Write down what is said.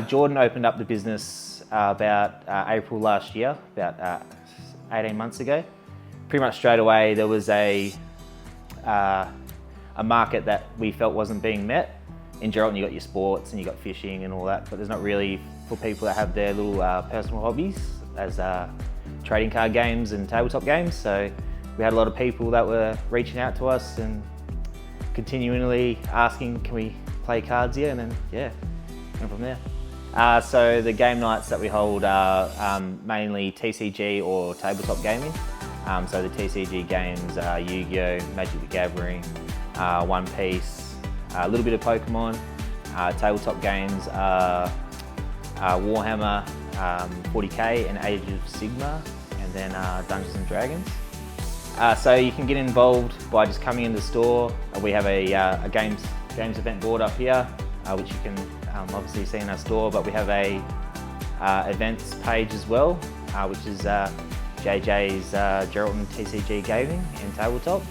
Jordan opened up the business about April last year, about 18 months ago. Pretty much straight away there was a market that we felt wasn't being met. In Geraldton you got your sports and you got fishing and all that, but there's not really for people that have their little personal hobbies as trading card games and tabletop games. So we had a lot of people that were reaching out to us and continually asking, can we play cards here? And then, yeah, went from there. So the game nights that we hold are mainly TCG or tabletop gaming. So the TCG games are Yu-Gi-Oh, Magic the Gathering, One Piece, a little bit of Pokemon. Tabletop games are Warhammer 40k and Age of Sigmar, and then Dungeons and Dragons. So you can get involved by just coming in the store. We have a games event board up here, which you can obviously see in our store, but we have a events page as well, which is JJ's Geraldton TCG Gaming and Tabletop.